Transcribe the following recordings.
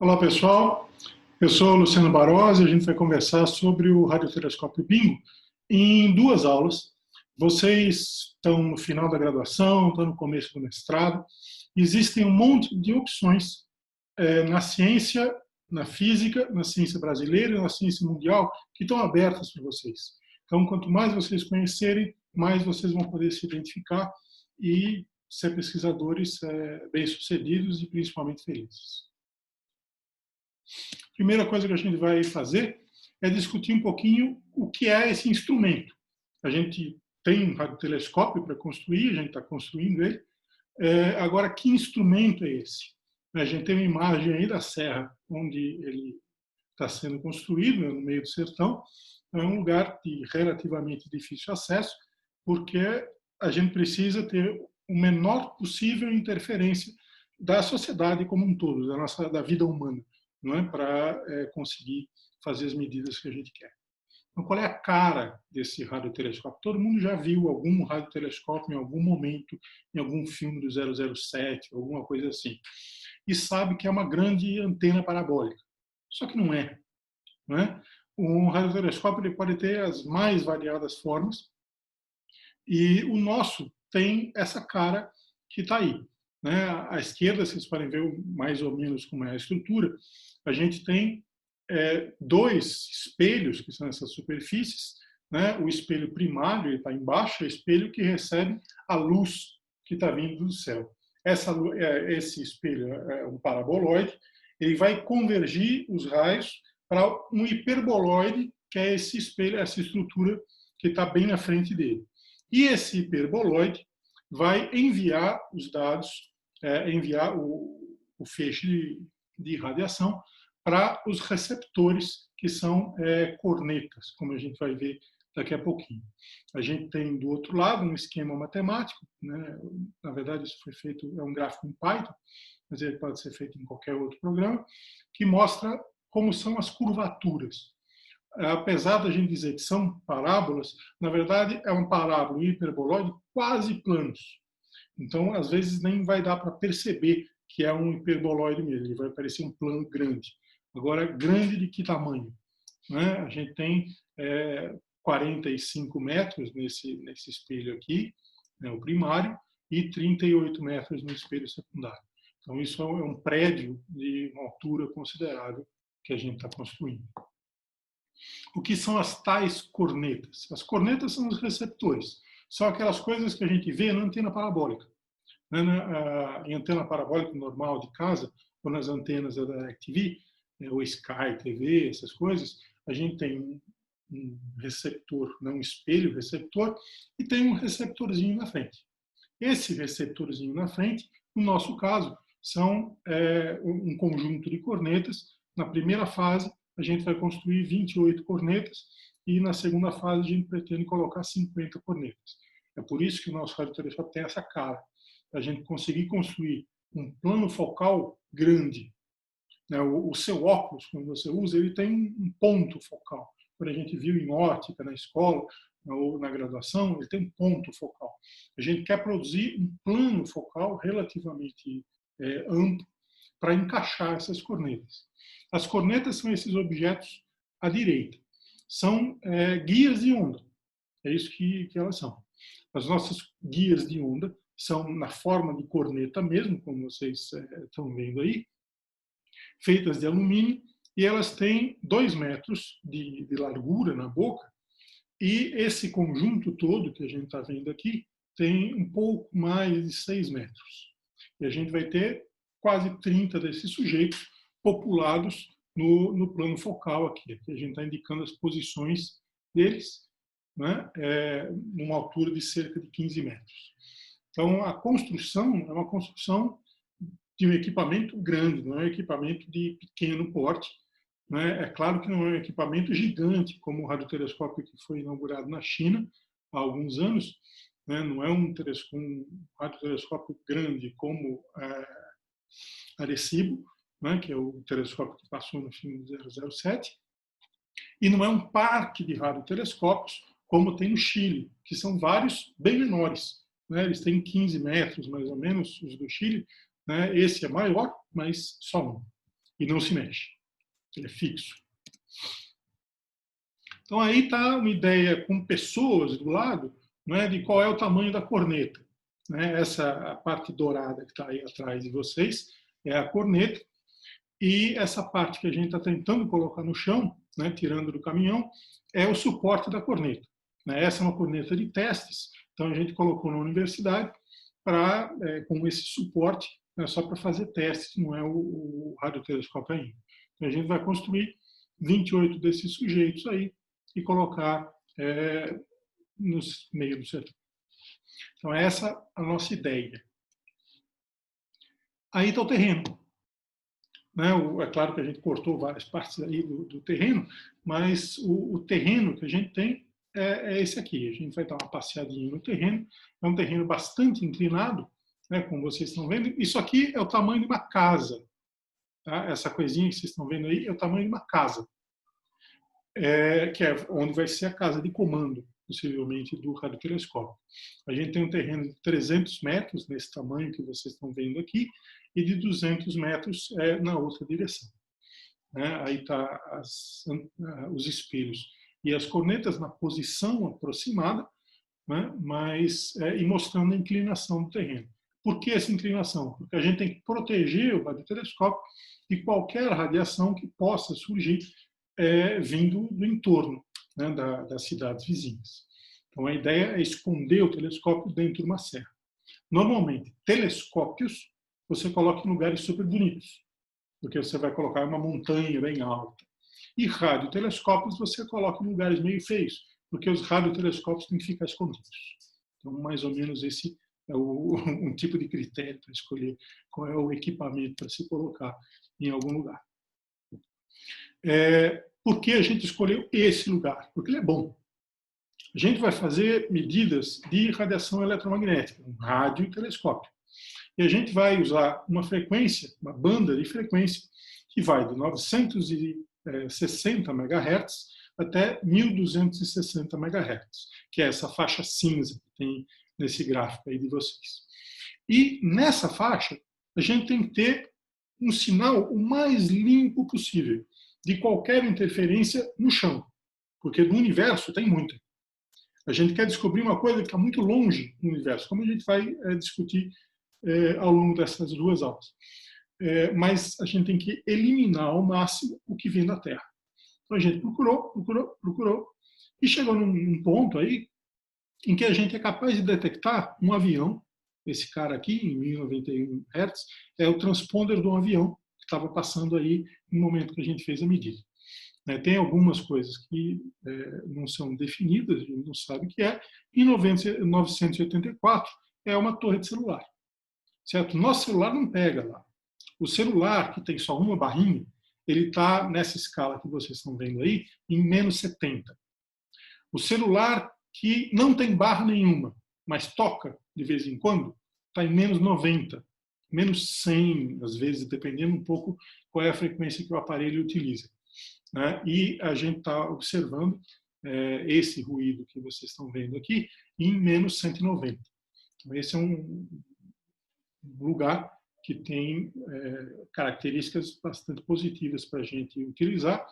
Olá pessoal, eu sou o Luciano Barós e a gente vai conversar sobre o radiotelescópio Bingo em duas aulas. Vocês estão no final da graduação, estão no começo do mestrado. Existem um monte de opções na ciência, na física, na ciência brasileira e na ciência mundial que estão abertas para vocês. Então, quanto mais vocês conhecerem, mais vocês vão poder se identificar e ser pesquisadores bem-sucedidos e principalmente felizes. A primeira coisa que a gente vai fazer é discutir um pouquinho o que é esse instrumento. A gente tem um radiotelescópio para construir, a gente está construindo ele. Agora, que instrumento é esse? A gente tem uma imagem aí da serra onde ele está sendo construído, no meio do sertão. É um lugar de relativamente difícil acesso, porque a gente precisa ter o menor possível interferência da sociedade como um todo, da vida humana, não é? Para conseguir fazer as medidas que a gente quer. Então, qual é a cara desse radiotelescópio? Todo mundo já viu algum radiotelescópio em algum momento, em algum filme do 007, alguma coisa assim, e sabe que é uma grande antena parabólica. Só que não é. Não é? Um radiotelescópio ele pode ter as mais variadas formas, e o nosso tem essa cara que está aí. Né? À esquerda, vocês podem ver mais ou menos como é a estrutura. A gente tem dois espelhos, que são essas superfícies. Né? O espelho primário está embaixo, é o espelho que recebe a luz que está vindo do céu. Esse espelho é um paraboloide, ele vai convergir os raios para um hiperboloide, que é esse espelho, essa estrutura que está bem na frente dele. E esse hiperboloide vai enviar os dados, enviar o feixe de radiação para os receptores, que são cornetas, como a gente vai ver daqui a pouquinho. A gente tem do outro lado um esquema matemático, né? Na verdade isso foi feito, é um gráfico em Python, mas ele pode ser feito em qualquer outro programa, que mostra como são as curvaturas. Apesar da gente dizer que são parábolas, na verdade é um parábola e um hiperboloide quase planos. Então, às vezes, nem vai dar para perceber que é um hiperboloide mesmo, ele vai parecer um plano grande. Agora, grande de que tamanho? Né? A gente tem 45 metros nesse espelho aqui, né, o primário, e 38 metros no espelho secundário. Então, isso é um prédio de uma altura considerável que a gente está construindo. O que são as tais cornetas? As cornetas são os receptores. São aquelas coisas que a gente vê na antena parabólica. Em antena parabólica normal de casa, ou nas antenas da DirecTV, ou Sky TV, essas coisas, a gente tem um receptor, não um espelho receptor, e tem um receptorzinho na frente. Esse receptorzinho na frente, no nosso caso, são um conjunto de cornetas. Na primeira fase, a gente vai construir 28 cornetas e na segunda fase a gente pretende colocar 50 cornetas. É por isso que o nosso radiotelescópio tem essa cara, para a gente conseguir construir um plano focal grande. O seu óculos, quando você usa, ele tem um ponto focal. Quando a gente viu em ótica, na escola ou na graduação, ele tem um ponto focal. A gente quer produzir um plano focal relativamente amplo para encaixar essas cornetas. As cornetas são esses objetos à direita. São guias de onda. É isso que elas são. As nossas guias de onda são na forma de corneta mesmo, como vocês estão vendo aí, feitas de alumínio, e elas têm 2 metros de largura na boca, e esse conjunto todo que a gente está vendo aqui tem um pouco mais de 6 metros. E a gente vai ter quase 30 desses sujeitos populados no plano focal aqui. Aqui a gente está indicando as posições deles, né, numa altura de cerca de 15 metros. Então, a construção é uma construção de um equipamento grande, não é um equipamento de pequeno porte. Né? É claro que não é um equipamento gigante, como o radiotelescópio que foi inaugurado na China há alguns anos. Né? Não é um radiotelescópio grande como Arecibo, né? Que é o telescópio que passou no filme do 007. E não é um parque de radiotelescópios, como tem no Chile, que são vários bem menores. Né? Eles têm 15 metros, mais ou menos, os do Chile. Né? Esse é maior, mas só um. e não se mexe. Ele é fixo. Então aí está uma ideia com pessoas do lado, né, de qual é o tamanho da corneta. Né? Essa a parte dourada que está aí atrás de vocês é a corneta. E essa parte que a gente está tentando colocar no chão, né, tirando do caminhão, é o suporte da corneta. Né? Essa é uma corneta de testes, então a gente colocou na universidade com esse suporte, né, só para fazer testes, não é o radiotelescópio ainda. Então a gente vai construir 28 desses sujeitos aí e colocar no meio do setor. Então essa é a nossa ideia. Aí está o terreno. Né? É claro que a gente cortou várias partes aí do terreno, mas o terreno que a gente tem é esse aqui. A gente vai dar uma passeadinha no terreno. É um terreno bastante inclinado, né, como vocês estão vendo. Isso aqui é o tamanho de uma casa. Tá? Essa coisinha que vocês estão vendo aí é o tamanho de uma casa, que é onde vai ser a casa de comando, possivelmente, do radiotelescópio. A gente tem um terreno de 300 metros, nesse tamanho que vocês estão vendo aqui, e de 200 metros na outra direção. Né? Aí está os espelhos e as cornetas na posição aproximada, né? E mostrando a inclinação do terreno. Por que essa inclinação? Porque a gente tem que proteger o radiotelescópio de qualquer radiação que possa surgir vindo do entorno, né, das cidades vizinhas. Então, a ideia é esconder o telescópio dentro de uma serra. Normalmente, telescópios você coloca em lugares super bonitos, porque você vai colocar uma montanha bem alta. E radiotelescópios você coloca em lugares meio feios, porque os radiotelescópios têm que ficar escondidos. Então, mais ou menos esse é um tipo de critério para escolher qual é o equipamento para se colocar em algum lugar. Por que a gente escolheu esse lugar? Porque ele é bom. A gente vai fazer medidas de radiação eletromagnética, um radiotelescópio. E a gente vai usar uma frequência, uma banda de frequência, que vai de 960 MHz até 1260 MHz, que é essa faixa cinza que tem nesse gráfico aí de vocês. E nessa faixa, a gente tem que ter um sinal o mais limpo possível de qualquer interferência no chão, porque do universo tem muita. A gente quer descobrir uma coisa que está muito longe do universo, como a gente vai discutir ao longo dessas duas aulas. Mas a gente tem que eliminar ao máximo o que vem da Terra. Então a gente procurou, e chegou num ponto aí em que a gente é capaz de detectar um avião. Esse cara aqui, em 1091 Hz, é o transponder de um avião que estava passando aí no momento que a gente fez a medida. Tem algumas coisas que não são definidas, a gente não sabe o que é. Em 984 é uma torre de celular. Certo? Nosso celular não pega lá. O celular, que tem só uma barrinha, ele está nessa escala que vocês estão vendo aí, em menos 70. O celular que não tem barra nenhuma, mas toca de vez em quando, está em menos 90, menos 100, às vezes, dependendo um pouco qual é a frequência que o aparelho utiliza. Né? E a gente está observando esse ruído que vocês estão vendo aqui em menos 190. Então, esse é um lugar que tem características bastante positivas para a gente utilizar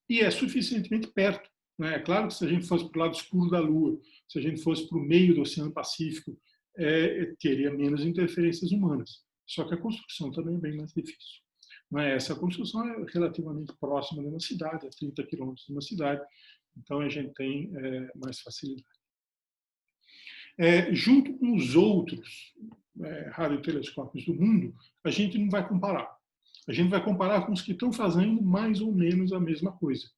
e é suficientemente perto. Né? É claro que se a gente fosse para o lado escuro da Lua, se a gente fosse para o meio do Oceano Pacífico, teria menos interferências humanas. Só que a construção também é bem mais difícil. Essa construção é relativamente próxima de uma cidade, a 30 quilômetros de uma cidade, então a gente tem mais facilidade. Junto com os outros radiotelescópios do mundo, a gente não vai comparar. A gente vai comparar com os que estão fazendo mais ou menos a mesma coisa.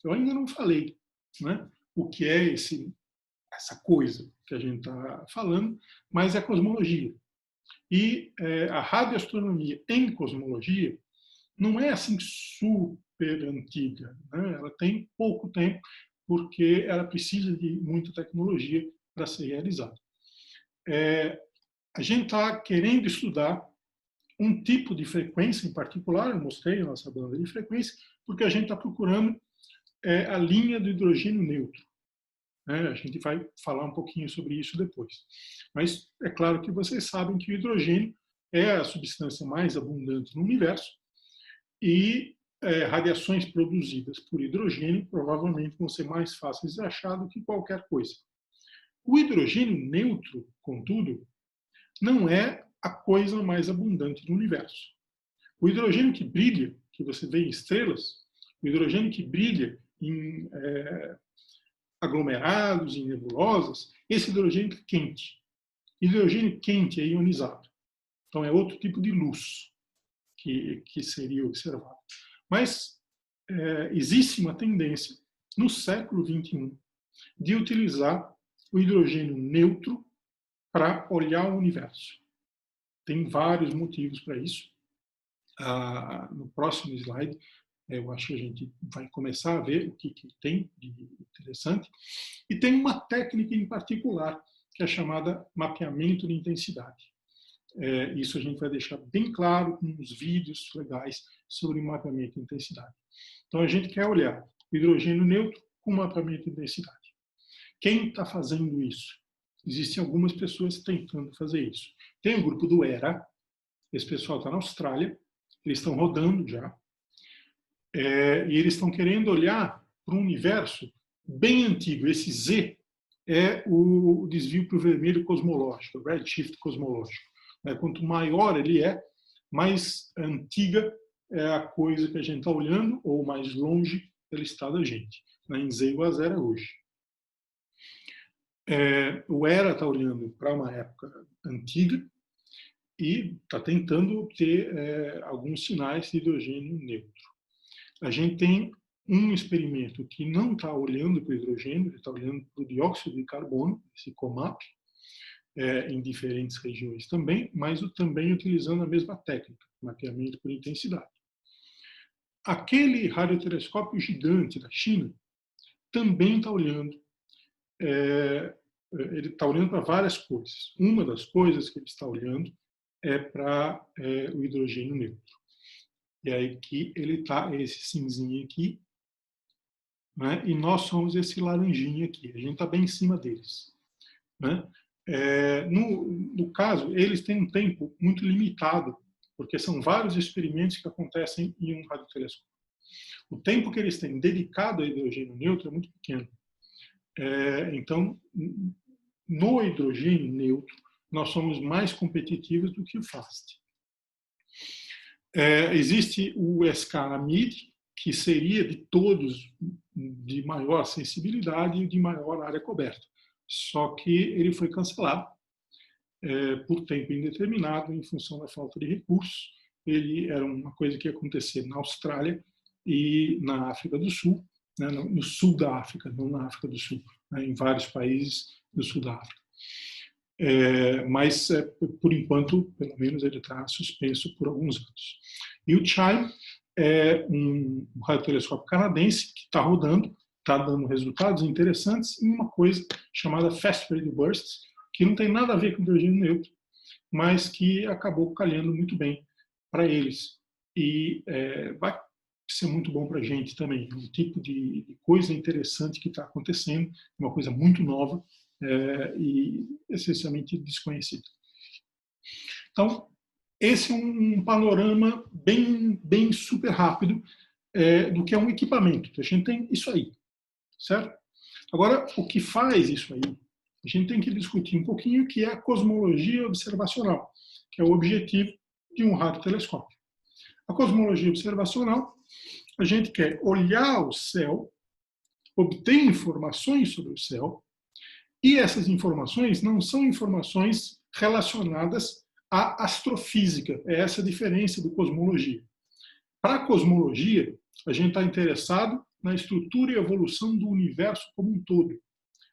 Eu ainda não falei, né, o que é essa coisa que a gente está falando, mas é cosmologia. E a radioastronomia em cosmologia não é assim super antiga, né? Ela tem pouco tempo porque ela precisa de muita tecnologia para ser realizada. A gente está querendo estudar um tipo de frequência em particular, eu mostrei a nossa banda de frequência, porque a gente está procurando a linha do hidrogênio neutro. A gente vai falar um pouquinho sobre isso depois. Mas é claro que vocês sabem que o hidrogênio é a substância mais abundante no universo, e radiações produzidas por hidrogênio provavelmente vão ser mais fáceis de achar do que qualquer coisa. O hidrogênio neutro, contudo, não é a coisa mais abundante do universo. O hidrogênio que brilha, que você vê em estrelas, o hidrogênio que brilha em aglomerados, em nebulosas, esse hidrogênio é quente. Hidrogênio quente é ionizado. Então, é outro tipo de luz que seria observado. Mas existe uma tendência, no século XXI, de utilizar o hidrogênio neutro para olhar o universo. Tem vários motivos para isso. No próximo slide, eu acho que a gente vai começar a ver o que tem de interessante. E tem uma técnica em particular, que é chamada mapeamento de intensidade. Isso a gente vai deixar bem claro com uns vídeos legais sobre mapeamento de intensidade. Então, a gente quer olhar o hidrogênio neutro com mapeamento de intensidade. Quem está fazendo isso? Existem algumas pessoas tentando fazer isso. Tem o grupo do ERA, esse pessoal está na Austrália, eles estão rodando já, e eles estão querendo olhar para um universo bem antigo. Esse Z é o desvio para o vermelho cosmológico, o redshift cosmológico. Quanto maior ele é, mais antiga é a coisa que a gente está olhando, ou mais longe ela está da gente. Em Z igual a zero é hoje. O ERA está olhando para uma época antiga e está tentando obter alguns sinais de hidrogênio neutro. A gente tem um experimento que não está olhando para o hidrogênio, ele está olhando para o dióxido de carbono, esse COMAP, em diferentes regiões também, mas também utilizando a mesma técnica, mapeamento por intensidade. Aquele radiotelescópio gigante da China também está olhando, ele está olhando para várias coisas. Uma das coisas que ele está olhando é para o hidrogênio neutro. E aí que ele está, esse cinzinho aqui, né? E nós somos esse laranjinha aqui. A gente está bem em cima deles, né? No caso, eles têm um tempo muito limitado, porque são vários experimentos que acontecem em um radiotelescópio. O tempo que eles têm dedicado ao hidrogênio neutro é muito pequeno. Então, no hidrogênio neutro, nós somos mais competitivos do que o FAST. Existe o SK-AMID, que seria de todos de maior sensibilidade e de maior área coberta. Só que ele foi cancelado por tempo indeterminado em função da falta de recursos. Ele era uma coisa que ia acontecer na Austrália e na África do Sul, né, no sul da África, não na África do Sul, né, em vários países do sul da África. Mas, por enquanto, pelo menos, ele está suspenso por alguns anos. E o CHIME é um radiotelescópio canadense que está rodando, está dando resultados interessantes em uma coisa chamada Fast Radio Bursts, que não tem nada a ver com hidrogênio neutro, mas que acabou calhando muito bem para eles. E vai ser muito bom para a gente também. Um tipo de coisa interessante que está acontecendo, uma coisa muito nova e essencialmente desconhecida. Então, esse é um panorama bem super rápido do que é um equipamento. A gente tem isso aí, certo? Agora, o que faz isso aí? A gente tem que discutir um pouquinho o que é a cosmologia observacional, que é o objetivo de um radiotelescópio. A cosmologia observacional, a gente quer olhar o céu, obter informações sobre o céu, e essas informações não são informações relacionadas à astrofísica. É essa a diferença do cosmologia. Para a cosmologia, a gente está interessado na estrutura e evolução do universo como um todo.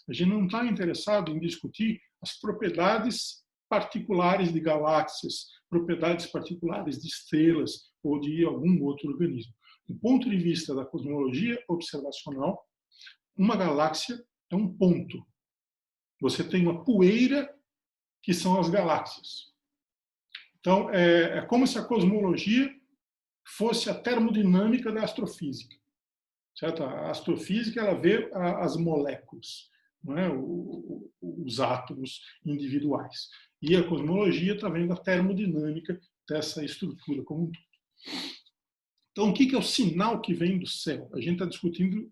A gente não está interessado em discutir as propriedades particulares de galáxias, propriedades particulares de estrelas ou de algum outro organismo. Do ponto de vista da cosmologia observacional, uma galáxia é um ponto. Você tem uma poeira, que são as galáxias. Então, é como se a cosmologia fosse a termodinâmica da astrofísica. Certo? A astrofísica ela vê as moléculas, não é? Os átomos individuais. E a cosmologia está vendo a termodinâmica dessa estrutura como um todo. Então, o que é o sinal que vem do céu? A gente está discutindo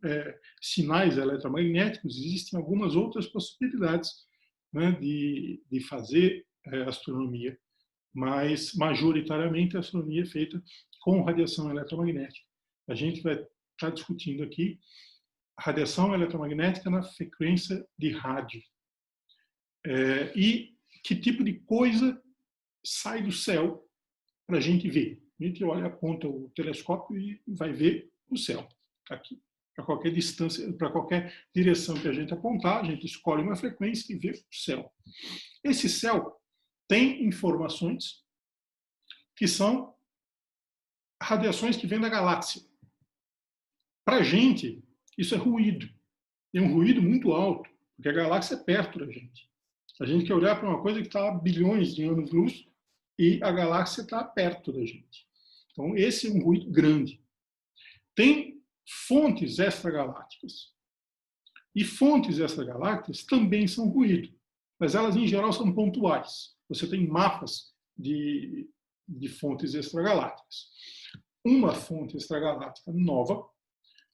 sinais eletromagnéticos, existem algumas outras possibilidades, né, de fazer astronomia, mas majoritariamente a astronomia é feita com radiação eletromagnética. A gente vai estar discutindo aqui radiação eletromagnética na frequência de rádio. E que tipo de coisa sai do céu para a gente ver. A gente olha, aponta o telescópio e vai ver o céu aqui. Para qualquer distância, para qualquer direção que a gente apontar, a gente escolhe uma frequência e vê o céu. Esse céu tem informações que são radiações que vêm da galáxia. Para a gente, isso é ruído. É um ruído muito alto, porque a galáxia é perto da gente. A gente quer olhar para uma coisa que está a bilhões de anos-luz e a galáxia está perto da gente. Então, esse é um ruído grande. Tem fontes extragalácticas. E fontes extragalácticas também são ruído, mas elas, em geral, são pontuais. Você tem mapas de fontes extragalácticas. Uma fonte extragaláctica nova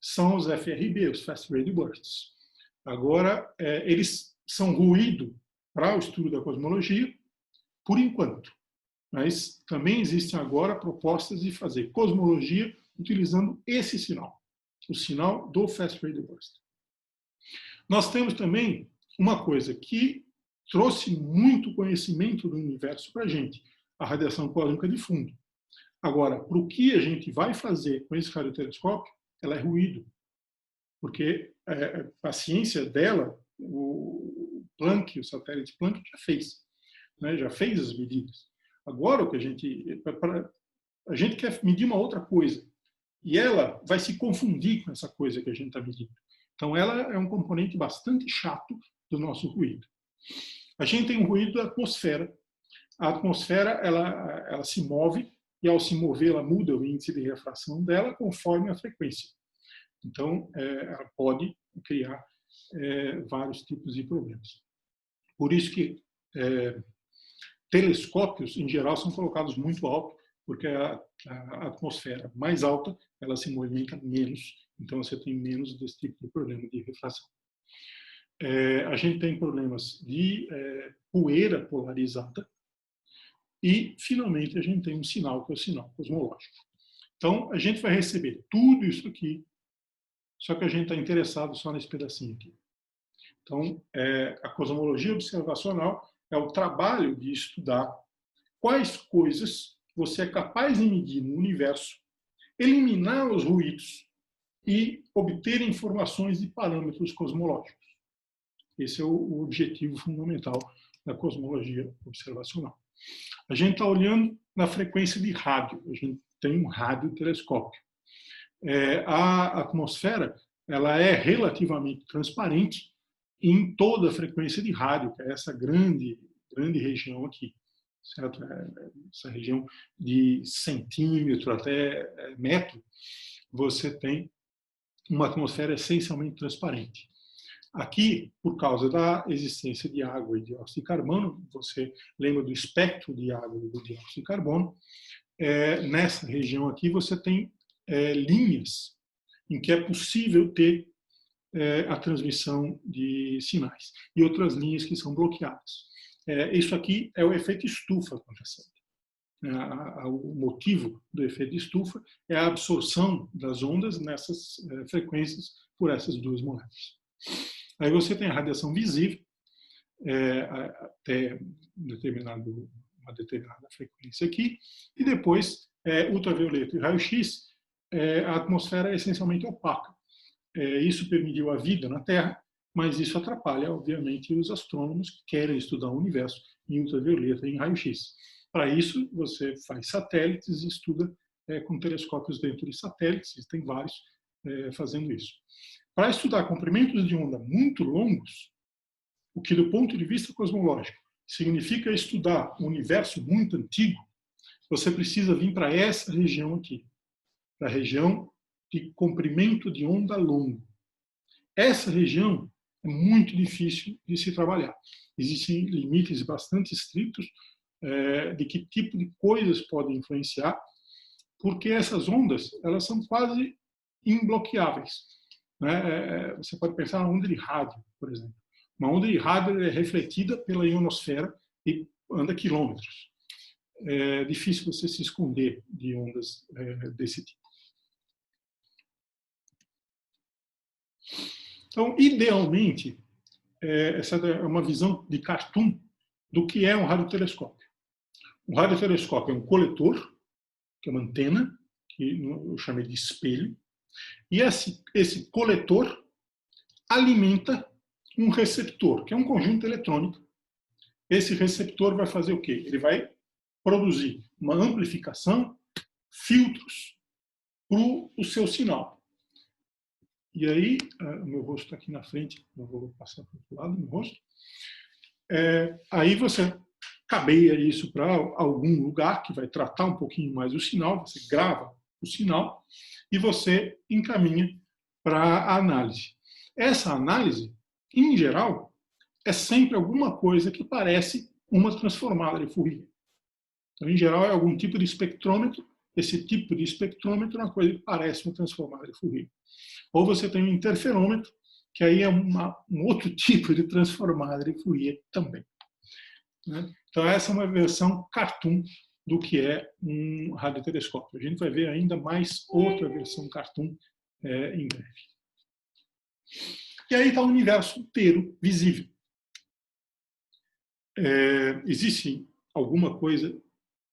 são os FRB, os Fast Radio Bursts. Agora, eles são ruído para o estudo da cosmologia, por enquanto. Mas também existem agora propostas de fazer cosmologia utilizando esse sinal, o sinal do Fast Radio Burst. Nós temos também uma coisa que trouxe muito conhecimento do universo para a gente, a radiação cósmica de fundo. Agora, para o que a gente vai fazer com esse radiotelescópio, ela é ruído, porque a ciência dela, o Planck, o satélite Planck, já fez, né? Já fez as medidas. Agora, o que a gente quer medir uma outra coisa, e ela vai se confundir com essa coisa que a gente está medindo. Então, ela é um componente bastante chato do nosso ruído. A gente tem um ruído da atmosfera. A atmosfera, ela se move, e ao se mover, ela muda o índice de refração dela conforme a frequência. Então, ela pode criar vários tipos de problemas. Por isso que telescópios, em geral, são colocados muito alto, porque a atmosfera mais alta, ela se movimenta menos, então você tem menos desse tipo de problema de refração. A gente tem problemas de poeira polarizada e, finalmente, a gente tem um sinal, que é o sinal cosmológico. Então, a gente vai receber tudo isso aqui, só que a gente está interessado só nesse pedacinho aqui. Então, a cosmologia observacional é o trabalho de estudar quais coisas você é capaz de medir no universo, eliminar os ruídos e obter informações de parâmetros cosmológicos. Esse é o objetivo fundamental da cosmologia observacional. A gente está olhando na frequência de rádio. A gente tem um radiotelescópio. A atmosfera, ela é relativamente transparente em toda a frequência de rádio, que é essa grande região aqui, certo? Essa região de centímetro até metro, você tem uma atmosfera essencialmente transparente. Aqui, por causa da existência de água e dióxido de carbono, você lembra do espectro de água e do dióxido de carbono, nessa região aqui você tem linhas em que é possível ter a transmissão de sinais e outras linhas que são bloqueadas. Isso aqui é o efeito estufa acontecendo. O motivo do efeito estufa é a absorção das ondas nessas frequências por essas duas moléculas. Aí você tem a radiação visível até uma determinada frequência aqui, e depois ultravioleta e raio-x. A atmosfera é essencialmente opaca. Isso permitiu a vida na Terra, mas isso atrapalha, obviamente, os astrônomos que querem estudar o universo em ultravioleta e em raio-x. Para isso, você faz satélites e estuda com telescópios dentro de satélites, e tem vários fazendo isso. Para estudar comprimentos de onda muito longos, o que do ponto de vista cosmológico significa estudar um universo muito antigo, você precisa vir para essa região aqui, para a região de comprimento de onda longo. Essa região é muito difícil de se trabalhar. Existem limites bastante estritos de que tipo de coisas podem influenciar, porque essas ondas elas são quase imbloqueáveis, né? Você pode pensar na onda de rádio, por exemplo. Uma onda de rádio é refletida pela ionosfera e anda quilômetros. É difícil você se esconder de ondas desse tipo. Então, idealmente, essa é uma visão de cartoon do que é um radiotelescópio. Um radiotelescópio é um coletor, que é uma antena, que eu chamei de espelho, e esse coletor alimenta um receptor, que é um conjunto eletrônico. Esse receptor vai fazer o quê? Ele vai produzir uma amplificação, filtros para o seu sinal. E aí, o meu rosto está aqui na frente, eu vou passar para o outro lado do meu rosto. Aí você cabeia isso para algum lugar que vai tratar um pouquinho mais o sinal, você grava o sinal e você encaminha para a análise. Essa análise, em geral, é sempre alguma coisa que parece uma transformada de Fourier. Então, em geral, é algum tipo de espectrômetro. Esse tipo de espectrômetro é uma coisa que parece uma transformada de Fourier. Ou você tem um interferômetro, que aí é um outro tipo de transformada de Fourier também. Né? Então, essa é uma versão cartoon do que é um radiotelescópio. A gente vai ver ainda mais outra versão cartoon em breve. E aí está o universo inteiro visível. Existe alguma coisa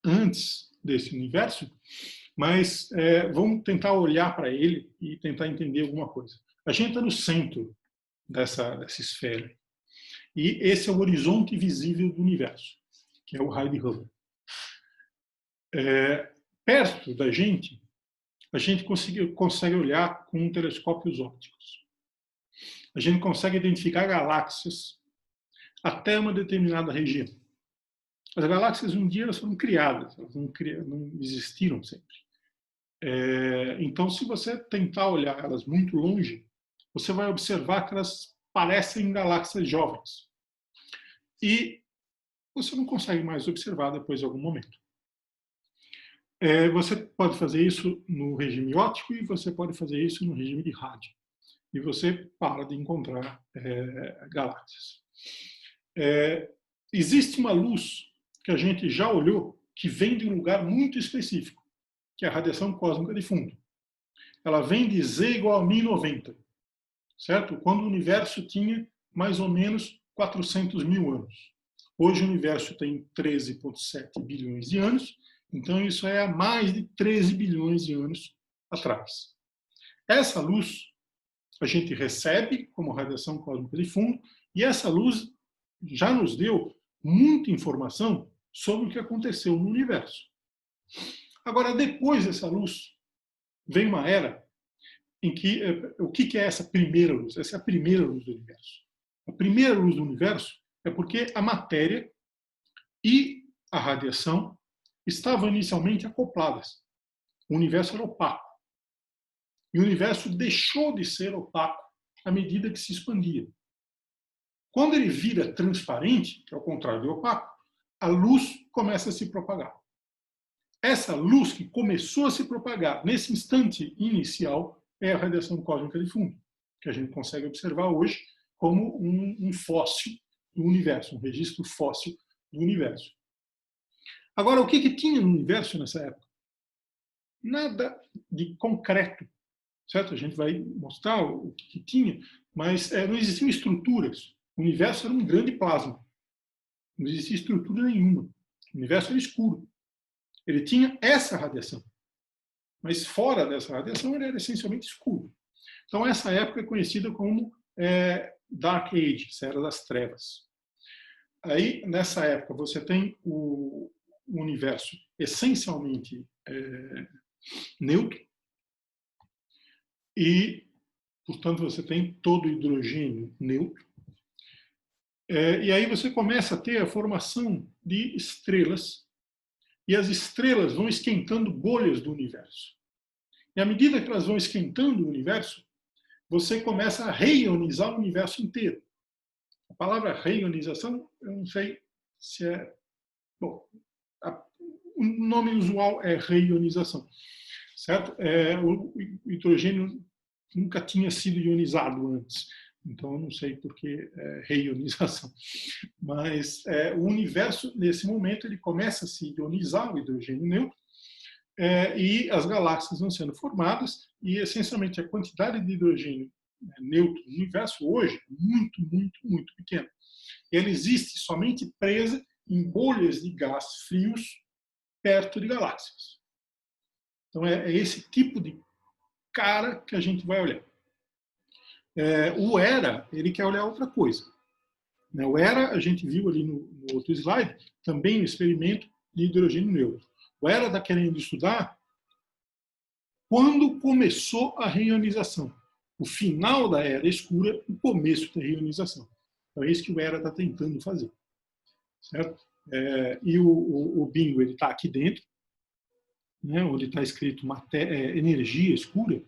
antes desse universo, mas vamos tentar olhar para ele e tentar entender alguma coisa. A gente está no centro dessa esfera. E esse é o horizonte visível do universo, que é o raio de Hubble. Perto da gente, a gente consegue olhar com telescópios ópticos. A gente consegue identificar galáxias até uma determinada região. As galáxias, um dia, elas foram criadas, elas não existiram sempre. Então, se você tentar olhar elas muito longe, você vai observar que elas parecem galáxias jovens. E você não consegue mais observar depois de algum momento. Você pode fazer isso no regime óptico e você pode fazer isso no regime de rádio. E você para de encontrar galáxias. Existe uma luz que a gente já olhou que vem de um lugar muito específico, que é a radiação cósmica de fundo. Ela vem de Z igual a 1090, certo? Quando o universo tinha mais ou menos 400 mil anos. Hoje o universo tem 13,7 bilhões de anos, então isso é há mais de 13 bilhões de anos atrás. Essa luz a gente recebe como radiação cósmica de fundo, e essa luz já nos deu muita informação sobre o que aconteceu no universo. Agora, depois dessa luz, vem uma era em que o que é essa primeira luz? Essa é a primeira luz do universo. A primeira luz do universo é porque a matéria e a radiação estavam inicialmente acopladas. O universo era opaco. E o universo deixou de ser opaco à medida que se expandia. Quando ele vira transparente, que é o contrário do opaco, a luz começa a se propagar. Essa luz que começou a se propagar nesse instante inicial é a radiação cósmica de fundo, que a gente consegue observar hoje como um fóssil do universo, um registro fóssil do universo. Agora, o que tinha no universo nessa época? Nada de concreto, certo? A gente vai mostrar o que tinha, mas não existiam estruturas. O universo era um grande plasma. Não existia estrutura nenhuma. O universo era escuro. Ele tinha essa radiação. Mas fora dessa radiação, ele era essencialmente escuro. Então, essa época é conhecida como Dark Age, Era das Trevas. Aí, nessa época, você tem o universo essencialmente neutro e, portanto, você tem todo o hidrogênio neutro. E aí você começa a ter a formação de estrelas, e as estrelas vão esquentando bolhas do universo. E à medida que elas vão esquentando o universo, você começa a reionizar o universo inteiro. A palavra reionização, eu não sei se é... Bom, o nome usual é reionização. certo? O hidrogênio nunca tinha sido ionizado antes, então eu não sei por que reionização. Mas o universo, nesse momento, ele começa a se ionizar, o hidrogênio neutro, e as galáxias vão sendo formadas, e essencialmente a quantidade de hidrogênio neutro no universo hoje é muito, muito, muito pequena. Ele existe somente presa em bolhas de gás frios perto de galáxias. Então é esse tipo de cara que a gente vai olhar. O ERA, ele quer olhar outra coisa. O ERA, a gente viu ali no outro slide, também um experimento de hidrogênio neutro. O ERA está querendo estudar quando começou a reionização. O final da era escura, o começo da reionização. Então é isso que o ERA está tentando fazer. Certo? E o bingo está aqui dentro, né, onde está escrito energia escura,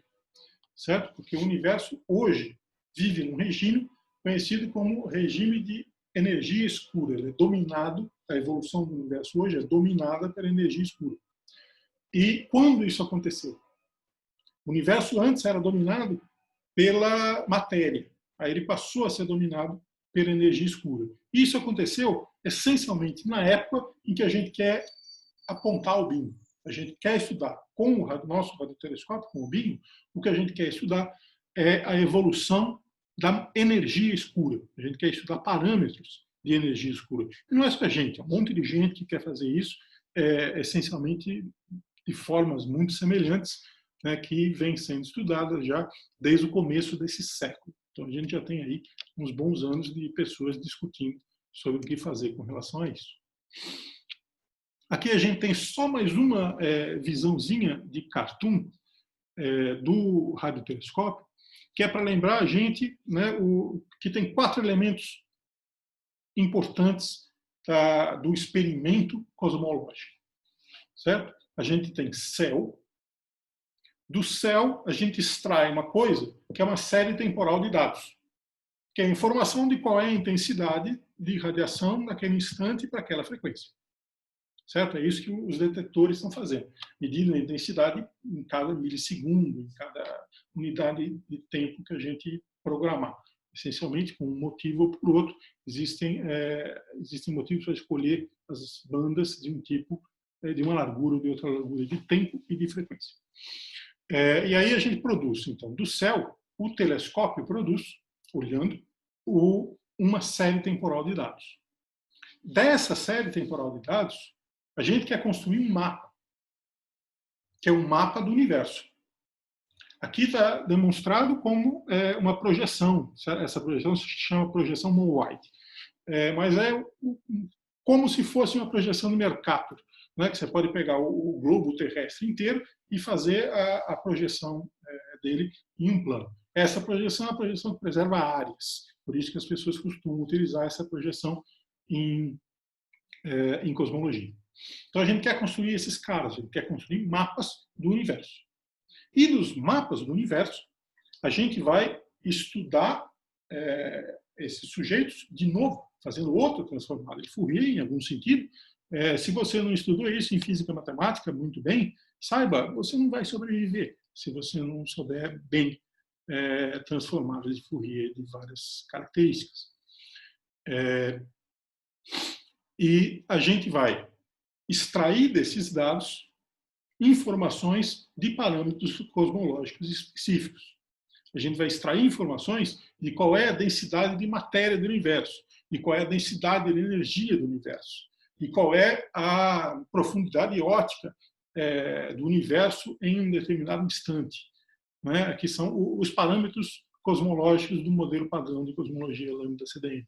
certo? Porque o universo hoje vive num regime conhecido como regime de energia escura. Ele é dominado, a evolução do universo hoje é dominada pela energia escura. E quando isso aconteceu? O universo antes era dominado pela matéria. Aí ele passou a ser dominado pela energia escura. Isso aconteceu essencialmente na época em que a gente quer apontar o bingo. A gente quer estudar com o nosso radiotelescópio, com o bingo, o que a gente quer estudar é a evolução da energia escura. A gente quer estudar parâmetros de energia escura. E não é só a gente, é um monte de gente que quer fazer isso, essencialmente de formas muito semelhantes, né, que vem sendo estudadas já desde o começo desse século. Então a gente já tem aí uns bons anos de pessoas discutindo sobre o que fazer com relação a isso. Aqui a gente tem só mais uma visãozinha de cartoon do radiotelescópio, que é para lembrar a gente, né, que tem 4 elementos importantes do experimento cosmológico. Certo? A gente tem céu. Do céu, a gente extrai uma coisa que é uma série temporal de dados, que é a informação de qual é a intensidade de radiação naquele instante para aquela frequência. Certo? É isso que os detectores estão fazendo, medindo a intensidade em cada milissegundo, em cada unidade de tempo que a gente programar. Essencialmente, por um motivo ou por outro, existem motivos para escolher as bandas de um tipo, de uma largura ou de outra largura de tempo e de frequência. E aí a gente produz, então, do céu, o telescópio produz, olhando, uma série temporal de dados. Dessa série temporal de dados, a gente quer construir um mapa, que é um mapa do universo. Aqui está demonstrado como uma projeção. Essa projeção se chama projeção Moore-White. Mas é como se fosse uma projeção de Mercator, né? Que você pode pegar o globo terrestre inteiro e fazer a projeção dele em um plano. Essa projeção é a projeção que preserva áreas. Por isso que as pessoas costumam utilizar essa projeção em cosmologia. Então a gente quer construir esses caras, a gente quer construir mapas do universo. E dos mapas do universo, a gente vai estudar esses sujeitos de novo, fazendo outra transformada de Fourier, em algum sentido. Se você não estudou isso em física e matemática muito bem, saiba, você não vai sobreviver se você não souber bem transformadas de Fourier de várias características. E a gente vai extrair desses dados informações de parâmetros cosmológicos específicos. A gente vai extrair informações de qual é a densidade de matéria do universo, de qual é a densidade de energia do universo, e qual é a profundidade óptica do universo em um determinado instante, né? Que são os parâmetros cosmológicos do modelo padrão de cosmologia lambda-CDM.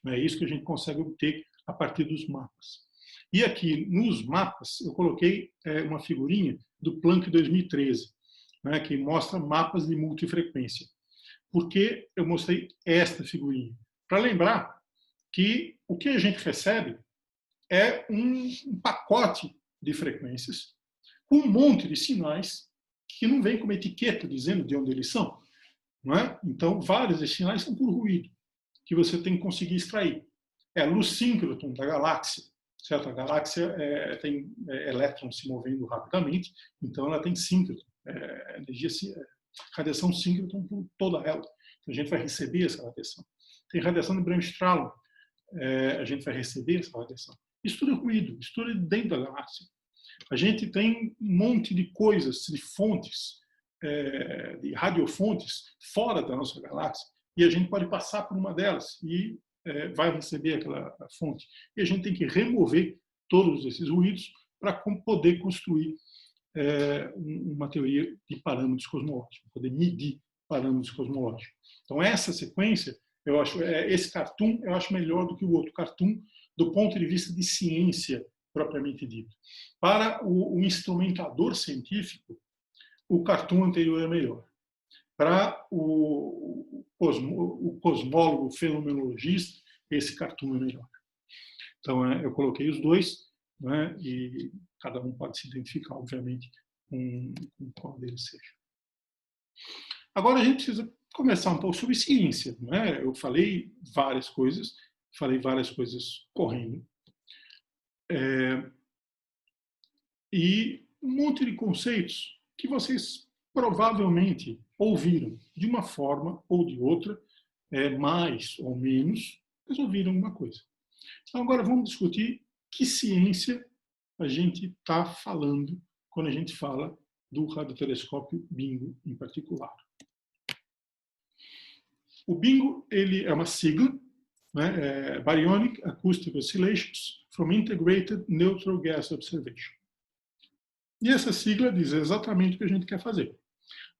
É isso que a gente consegue obter a partir dos mapas. E aqui, nos mapas, eu coloquei uma figurinha do Planck 2013, né, que mostra mapas de multifrequência. Por que eu mostrei esta figurinha? Para lembrar que o que a gente recebe é um pacote de frequências com um monte de sinais que não vem com uma etiqueta dizendo de onde eles são. Não é? Então, vários desses sinais são por ruído, que você tem que conseguir extrair. É a luz síncroton da galáxia, certo? A galáxia tem elétrons se movendo rapidamente, então ela tem síncroton, radiação síncroton por toda ela. Então a gente vai receber essa radiação. Tem radiação de Bremsstrahlung, a gente vai receber essa radiação. Isso tudo é ruído, isso tudo é dentro da galáxia. A gente tem um monte de coisas, de fontes, de radiofontes fora da nossa galáxia, e a gente pode passar por uma delas e vai receber aquela fonte. E a gente tem que remover todos esses ruídos para poder construir uma teoria de parâmetros cosmológicos, poder medir parâmetros cosmológicos. Então, essa sequência, eu acho, esse cartoon, eu acho melhor do que o outro cartoon, do ponto de vista de ciência propriamente dito. Para o instrumentador científico, o cartoon anterior é melhor. Para o cosmólogo fenomenologista, esse cartoon é melhor. Então, eu coloquei os dois, né, e cada um pode se identificar, obviamente, com qual deles seja. Agora, a gente precisa conversar um pouco sobre ciência. Né? Eu falei várias coisas correndo. E um monte de conceitos que vocês provavelmente ouviram de uma forma ou de outra, mais ou menos, mas ouviram alguma coisa. Então, agora vamos discutir que ciência a gente está falando quando a gente fala do radiotelescópio BINGO em particular. O BINGO ele é uma sigla, né, Baryonic Acoustic Oscillations from Integrated Neutral Gas Observation. E essa sigla diz exatamente o que a gente quer fazer.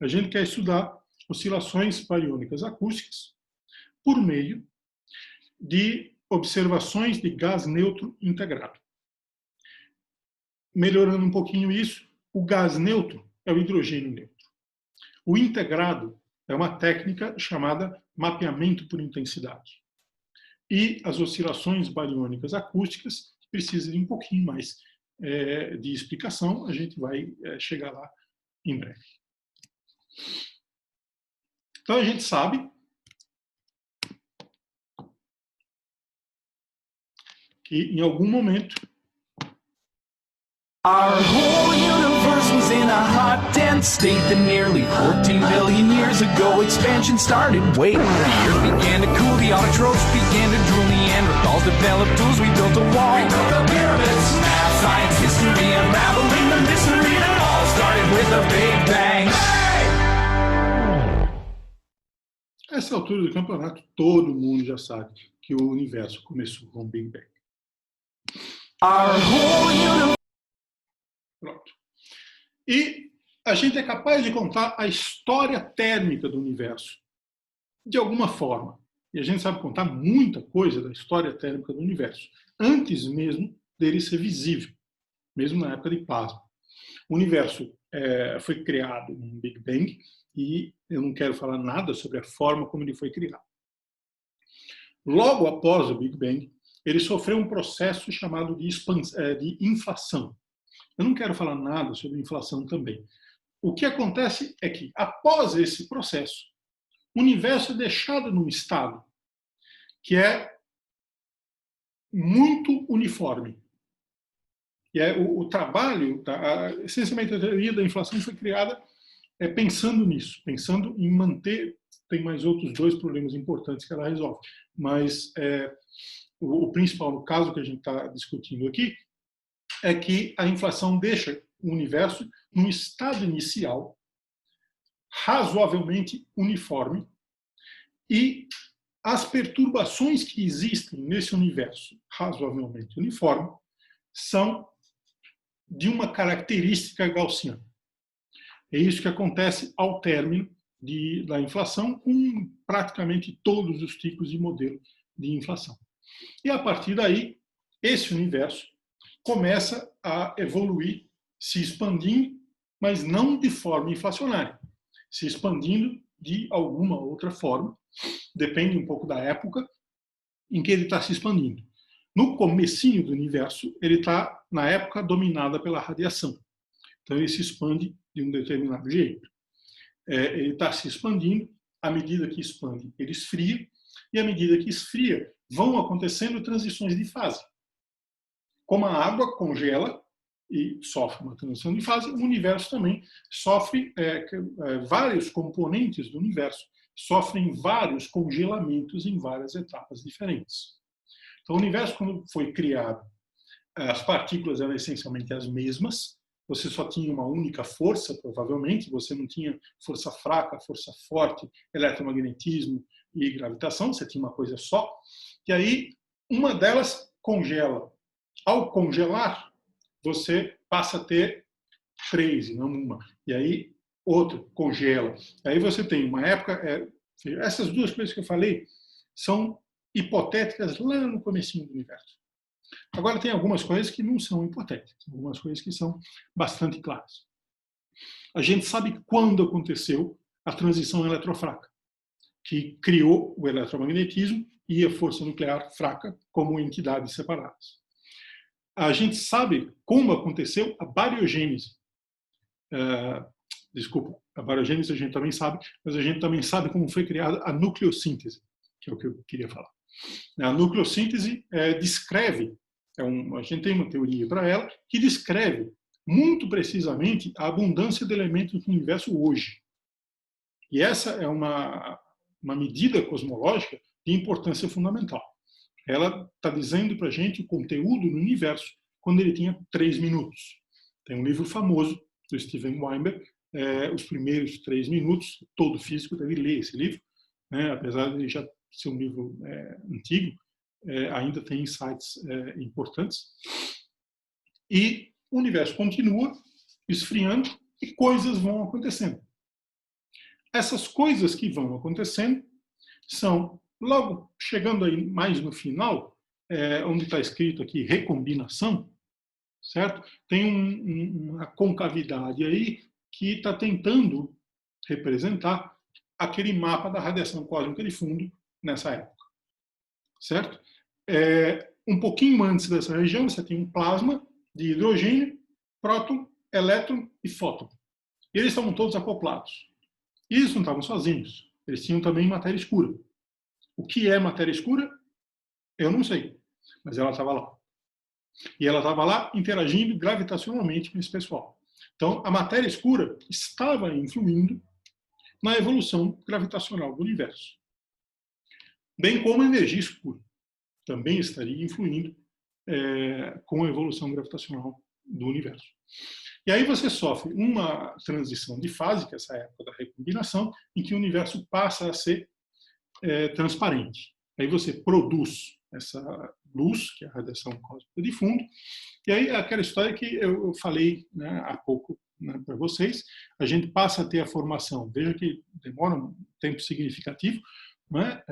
A gente quer estudar oscilações bariônicas acústicas por meio de observações de gás neutro integrado. Melhorando um pouquinho isso, o gás neutro é o hidrogênio neutro. O integrado é uma técnica chamada mapeamento por intensidade. E as oscilações bariônicas acústicas precisam de um pouquinho mais de explicação, a gente vai chegar lá em breve. Então a gente sabe que em algum momento our whole universe was in a hot, dense state that nearly 14 billion years ago expansion started. Wait, the earth began to cool, the autotrophs began to drool, Neanderthals developed tools, we built a wall. We built the pyramids, math, science, history, unraveling the mystery that all started with a Big Bang. A essa altura do campeonato, todo mundo já sabe que o universo começou com o Big Bang. Our whole universe. Pronto. E a gente é capaz de contar a história térmica do universo, de alguma forma. E a gente sabe contar muita coisa da história térmica do universo, antes mesmo dele ser visível, mesmo na época de plasma. O universo foi criado num Big Bang, e eu não quero falar nada sobre a forma como ele foi criado. Logo após o Big Bang, ele sofreu um processo chamado de inflação. Eu não quero falar nada sobre inflação também. O que acontece é que, após esse processo, o universo é deixado num estado que é muito uniforme. E o trabalho, essencialmente a teoria da inflação foi criada pensando nisso, pensando em manter. Tem mais outros dois problemas importantes que ela resolve. Mas o principal, no caso que a gente está discutindo aqui, é que a inflação deixa o universo num estado inicial razoavelmente uniforme e as perturbações que existem nesse universo razoavelmente uniforme são de uma característica gaussiana. É isso que acontece ao término da inflação com praticamente todos os tipos de modelo de inflação. E a partir daí, esse universo começa a evoluir, se expandindo, mas não de forma inflacionária, se expandindo de alguma outra forma, depende um pouco da época em que ele está se expandindo. No comecinho do universo, ele está, na época, dominada pela radiação. Então, ele se expande de um determinado jeito. Ele está se expandindo, à medida que expande, ele esfria, e à medida que esfria, vão acontecendo transições de fase. como a água congela e sofre uma transição de fase, o universo também sofre, vários componentes do universo sofrem vários congelamentos em várias etapas diferentes. Então, o universo, quando foi criado, as partículas eram essencialmente as mesmas, você só tinha uma única força, provavelmente, você não tinha força fraca, força forte, eletromagnetismo e gravitação, você tinha uma coisa só, e aí uma delas congela. Ao congelar, você passa a ter 3 e não uma. E aí, outra congela. Aí você tem uma época... essas duas coisas que eu falei são hipotéticas lá no comecinho do universo. Agora, tem algumas coisas que não são hipotéticas, algumas coisas que são bastante claras. A gente sabe quando aconteceu a transição eletrofraca, que criou o eletromagnetismo e a força nuclear fraca como entidades separadas. A gente sabe como aconteceu a bariogênese. A bariogênese a gente também sabe, mas a gente também sabe como foi criada a nucleossíntese, que é o que eu queria falar. A nucleossíntese descreve, a gente tem uma teoria para ela, que descreve muito precisamente a abundância de elementos no universo hoje. E essa é uma medida cosmológica de importância fundamental. Ela está dizendo para a gente o conteúdo no universo quando ele tinha 3 minutos. Tem um livro famoso do Steven Weinberg, Os Primeiros 3 Minutos, todo físico deve ler esse livro, né? Apesar de ele já ser um livro antigo, ainda tem insights importantes. E o universo continua esfriando e coisas vão acontecendo. Essas coisas que vão acontecendo são, logo chegando aí mais no final, onde está escrito aqui recombinação, certo? Tem uma concavidade aí que está tentando representar aquele mapa da radiação cósmica de fundo nessa época, certo? Um pouquinho antes dessa região, você tem um plasma de hidrogênio, próton, elétron e fóton. E eles estavam todos acoplados. E eles não estavam sozinhos. Eles tinham também matéria escura. O que é matéria escura? Eu não sei. Mas ela estava lá. E ela estava lá interagindo gravitacionalmente com esse pessoal. Então, a matéria escura estava influindo na evolução gravitacional do universo. Bem como a energia escura também estaria influindo com a evolução gravitacional do universo. E aí você sofre uma transição de fase, que é essa época da recombinação, em que o universo passa a ser transparente. Aí você produz essa luz, que é a radiação cósmica de fundo, e aí aquela história que eu falei, né, há pouco, né, para vocês, a gente passa a ter a formação, veja que demora um tempo significativo, né,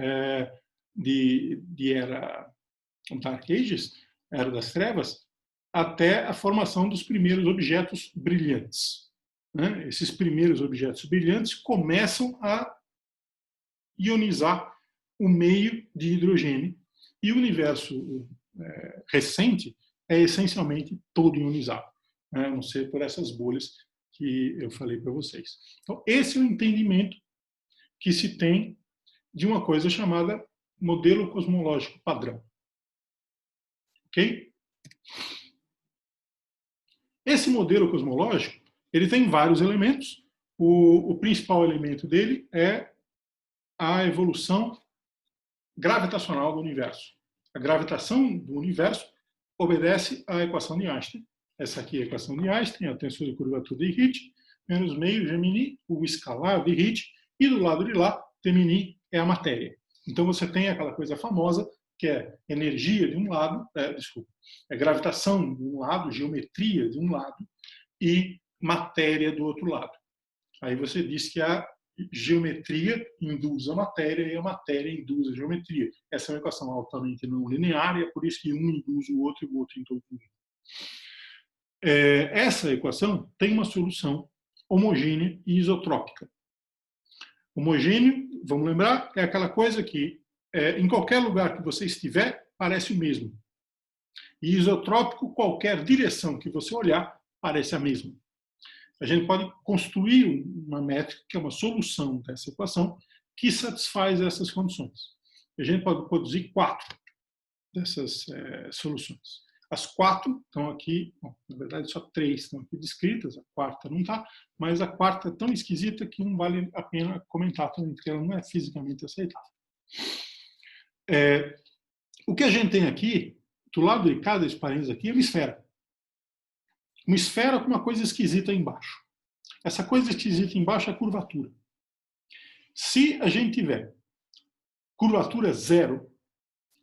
de era Dark Ages, era das trevas, até a formação dos primeiros objetos brilhantes. Né? Esses primeiros objetos brilhantes começam a ionizar o meio de hidrogênio, e o universo recente é essencialmente todo ionizado, né? A não ser por essas bolhas que eu falei para vocês. Então, esse é o entendimento que se tem de uma coisa chamada modelo cosmológico padrão. Ok? Esse modelo cosmológico, ele tem vários elementos. O principal elemento dele é a evolução gravitacional do universo. A gravitação do universo obedece à equação de Einstein. Essa aqui é a equação de Einstein, a tensor de curvatura de Hit, menos meio Gemini, o escalar de Hit, e do lado de lá, Gemini é a matéria. Então você tem aquela coisa famosa, que é energia de um lado, gravitação de um lado, geometria de um lado, e matéria do outro lado. Aí você diz que a geometria induz a matéria e a matéria induz a geometria. Essa é uma equação altamente não linear, e é por isso que um induz o outro e o outro induz o outro. Essa equação tem uma solução homogênea e isotrópica. Homogêneo, vamos lembrar, é aquela coisa que em qualquer lugar que você estiver, parece o mesmo. E isotrópico, qualquer direção que você olhar, parece a mesma. A gente pode construir uma métrica, que é uma solução dessa equação, que satisfaz essas condições. A gente pode produzir 4 dessas soluções. As 4 estão aqui, bom, na verdade só 3 estão aqui descritas, a quarta não está, mas a quarta é tão esquisita que não vale a pena comentar também, porque ela não é fisicamente aceitável. O que a gente tem aqui, do lado de cada parênteses aqui, é uma esfera. Uma esfera com uma coisa esquisita embaixo. Essa coisa esquisita embaixo é a curvatura. Se a gente tiver curvatura 0,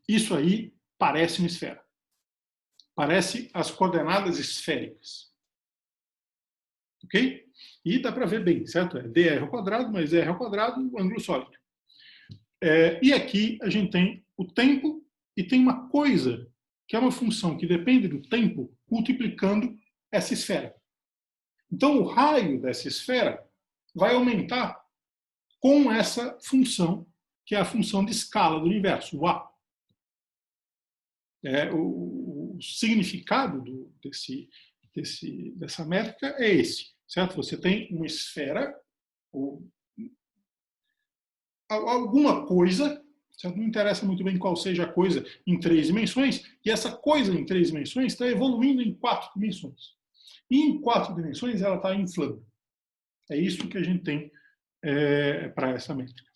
isso aí parece uma esfera. Parece as coordenadas esféricas. Ok? E dá para ver bem, certo? É dr², mais r², o ângulo sólido. E aqui a gente tem o tempo e tem uma coisa que é uma função que depende do tempo multiplicando essa esfera. Então, o raio dessa esfera vai aumentar com essa função, que é a função de escala do universo, o A. O significado dessa métrica é esse, certo? Você tem uma esfera, ou alguma coisa, certo? Não interessa muito bem qual seja a coisa em 3 dimensões, e essa coisa em 3 dimensões está evoluindo em 4 dimensões. E em 4 dimensões ela está inflando. É isso que a gente tem para essa métrica.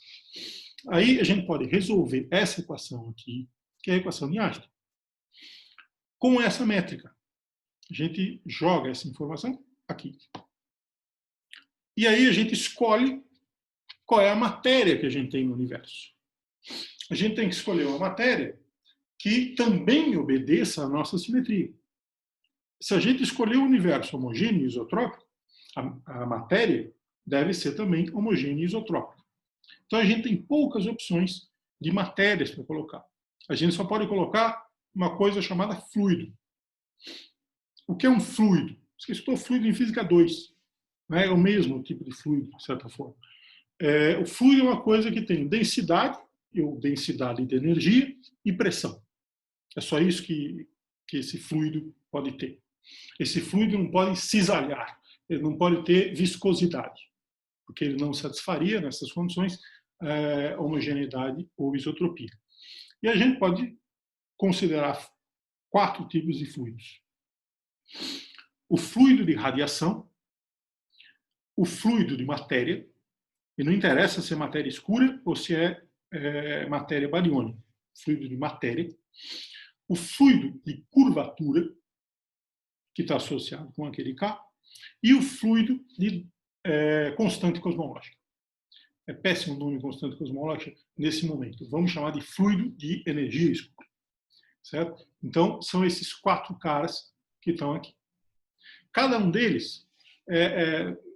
Aí a gente pode resolver essa equação aqui, que é a equação de Einstein, com essa métrica. A gente joga essa informação aqui. E aí a gente escolhe qual é a matéria que a gente tem no universo. A gente tem que escolher uma matéria que também obedeça à nossa simetria. Se a gente escolher um universo homogêneo e isotrópico, a matéria deve ser também homogênea e isotrópica. Então a gente tem poucas opções de matérias para colocar. A gente só pode colocar uma coisa chamada fluido. O que é um fluido? Você estudou fluido em física 2. Né? É o mesmo tipo de fluido, de certa forma. O fluido é uma coisa que tem densidade, ou densidade de energia, e pressão. É só isso que esse fluido pode ter. Esse fluido não pode cisalhar, ele não pode ter viscosidade, porque ele não satisfaria, nessas condições, homogeneidade ou isotropia. E a gente pode considerar 4 tipos de fluidos. O fluido de radiação, o fluido de matéria, e não interessa se é matéria escura ou se é matéria bariônica, fluido de matéria, o fluido de curvatura, que está associado com aquele K, e o fluido de constante cosmológica. É péssimo o nome constante cosmológica nesse momento. Vamos chamar de fluido de energia escura. Certo? Então, são esses 4 caras que estão aqui. Cada um deles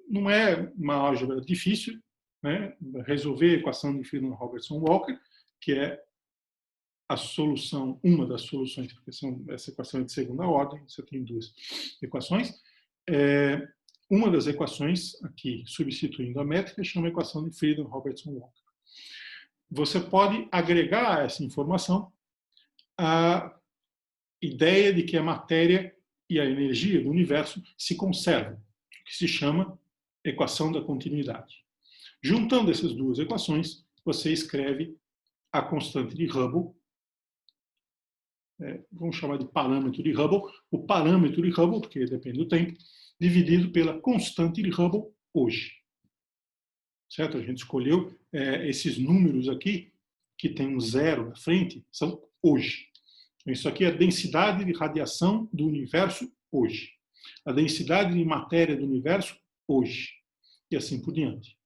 não é uma álgebra difícil, né? Resolver a equação de Friedmann-Robertson-Walker, que é a solução, uma das soluções, porque essa equação é de segunda ordem, você tem 2 equações. Uma das equações, aqui, substituindo a métrica, chama a equação de Friedmann-Robertson-Walker. Você pode agregar a essa informação a ideia de que a matéria e a energia do universo se conservam, o que se chama equação da continuidade. Juntando essas 2 equações, você escreve a constante de Hubble, vamos chamar de parâmetro de Hubble, o parâmetro de Hubble, porque depende do tempo, dividido pela constante de Hubble hoje. Certo? A gente escolheu esses números aqui, que tem um 0 na frente, são hoje. Isso aqui é a densidade de radiação do universo hoje. A densidade de matéria do universo hoje. E assim por diante.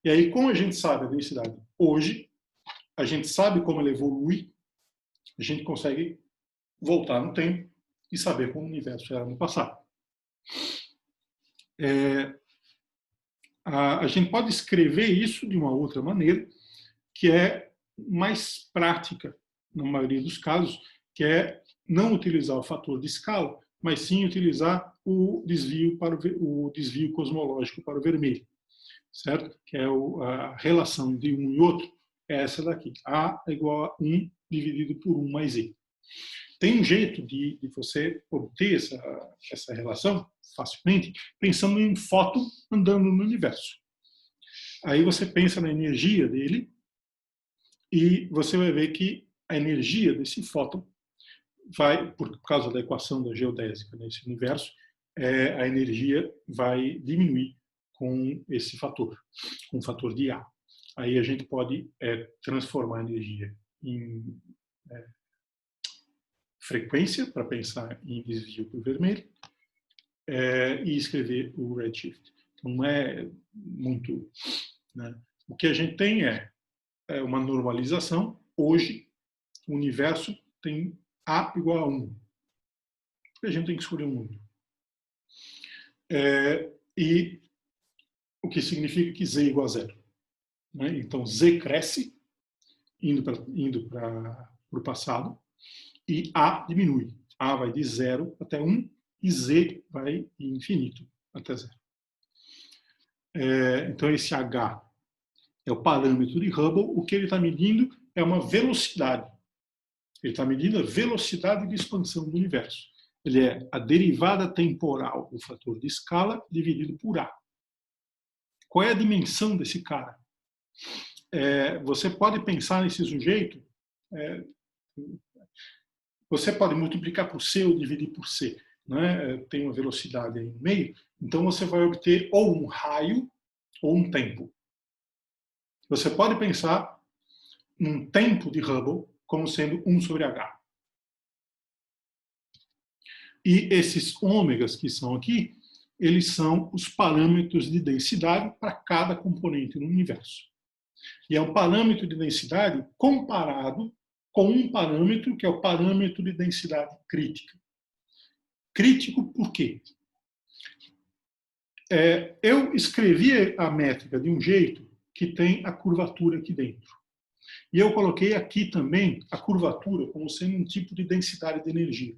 E aí, como a gente sabe a densidade hoje, a gente sabe como ela evolui, a gente consegue voltar no tempo e saber como o universo era no passado. A gente pode escrever isso de uma outra maneira, que é mais prática, na maioria dos casos, que é não utilizar o fator de escala, mas sim utilizar o desvio cosmológico para o vermelho, certo? Que é a relação de um e outro, é essa daqui. A é igual a 1 dividido por 1 mais E. Tem um jeito de você obter essa relação facilmente, pensando em um fóton andando no universo. Aí você pensa na energia dele e você vai ver que a energia desse fóton vai, por causa da equação da geodésica nesse universo, a energia vai diminuir com esse fator, com o fator de A. Aí a gente pode transformar a energia em frequência, para pensar em desvio para o vermelho, e escrever o redshift. Então, não é muito... Né? O que a gente tem é uma normalização. Hoje, o universo tem A igual a 1. A gente tem que escolher um número. E o que significa que Z igual a 0. Né? Então, Z cresce, indo para o passado, e A diminui. A vai de 0 até 1, e Z vai de infinito até 0. Então, esse H é o parâmetro de Hubble. O que ele está medindo é uma velocidade. Ele está medindo a velocidade de expansão do universo. Ele é a derivada temporal do fator de escala dividido por A. Qual é a dimensão desse cara? Você pode pensar nesse sujeito, você pode multiplicar por C ou dividir por C. Né? Tem uma velocidade aí no meio, então você vai obter ou um raio ou um tempo. Você pode pensar num tempo de Hubble como sendo 1 sobre H. E esses ômegas que são aqui, eles são os parâmetros de densidade para cada componente no universo. E é um parâmetro de densidade comparado com um parâmetro que é o parâmetro de densidade crítica. Crítico por quê? Eu escrevi a métrica de um jeito que tem a curvatura aqui dentro. E eu coloquei aqui também a curvatura como sendo um tipo de densidade de energia.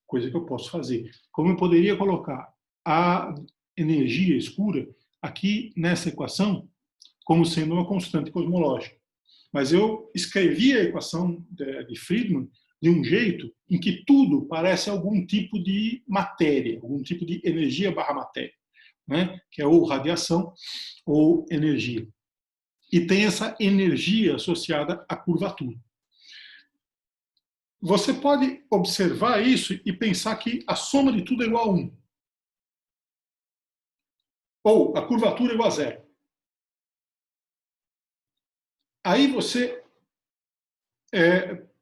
Coisa que eu posso fazer. Como eu poderia colocar a energia escura aqui nessa equação como sendo uma constante cosmológica. Mas eu escrevi a equação de Friedmann de um jeito em que tudo parece algum tipo de matéria, algum tipo de energia barra matéria, né? Que é ou radiação ou energia. E tem essa energia associada à curvatura. Você pode observar isso e pensar que a soma de tudo é igual a 1. Ou a curvatura é igual a 0. Aí você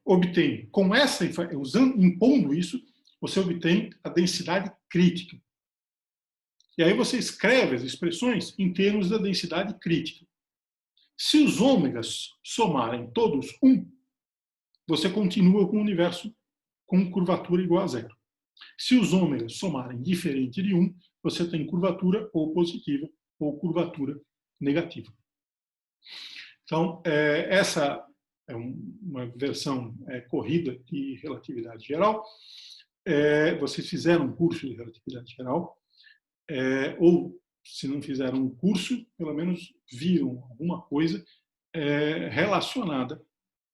obtém, impondo isso, você obtém a densidade crítica. E aí você escreve as expressões em termos da densidade crítica. Se os ômegas somarem todos 1, você continua com o universo com curvatura igual a 0. Se os ômegas somarem diferente de 1, você tem curvatura ou positiva ou curvatura negativa. Então, essa é uma versão corrida de relatividade geral. Vocês fizeram um curso de relatividade geral, ou se não fizeram um curso, pelo menos viram alguma coisa relacionada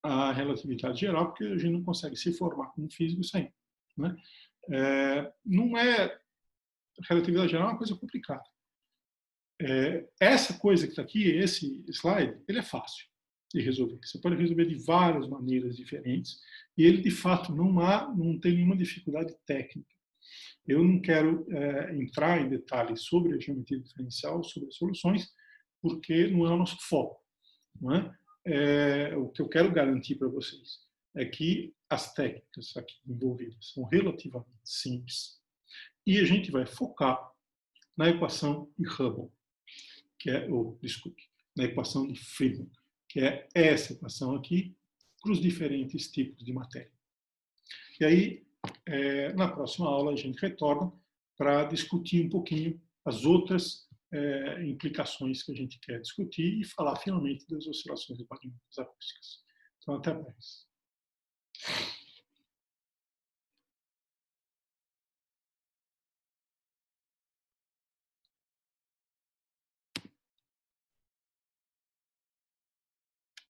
à relatividade geral, porque a gente não consegue se formar como físico sem. Né? Relatividade geral é uma coisa complicada. Essa coisa que está aqui, esse slide, ele é fácil de resolver. Você pode resolver de várias maneiras diferentes e ele, de fato, não tem nenhuma dificuldade técnica. Eu não quero entrar em detalhes sobre a geometria diferencial, sobre as soluções, porque não é o nosso foco. Não é? O que eu quero garantir para vocês é que as técnicas aqui envolvidas são relativamente simples e a gente vai focar na equação de Hubble, na equação de Friedmann, que é essa equação aqui para os diferentes tipos de matéria. E aí, na próxima aula, a gente retorna para discutir um pouquinho as outras implicações que a gente quer discutir e falar finalmente das oscilações de parâmetros acústicas. Então, até mais.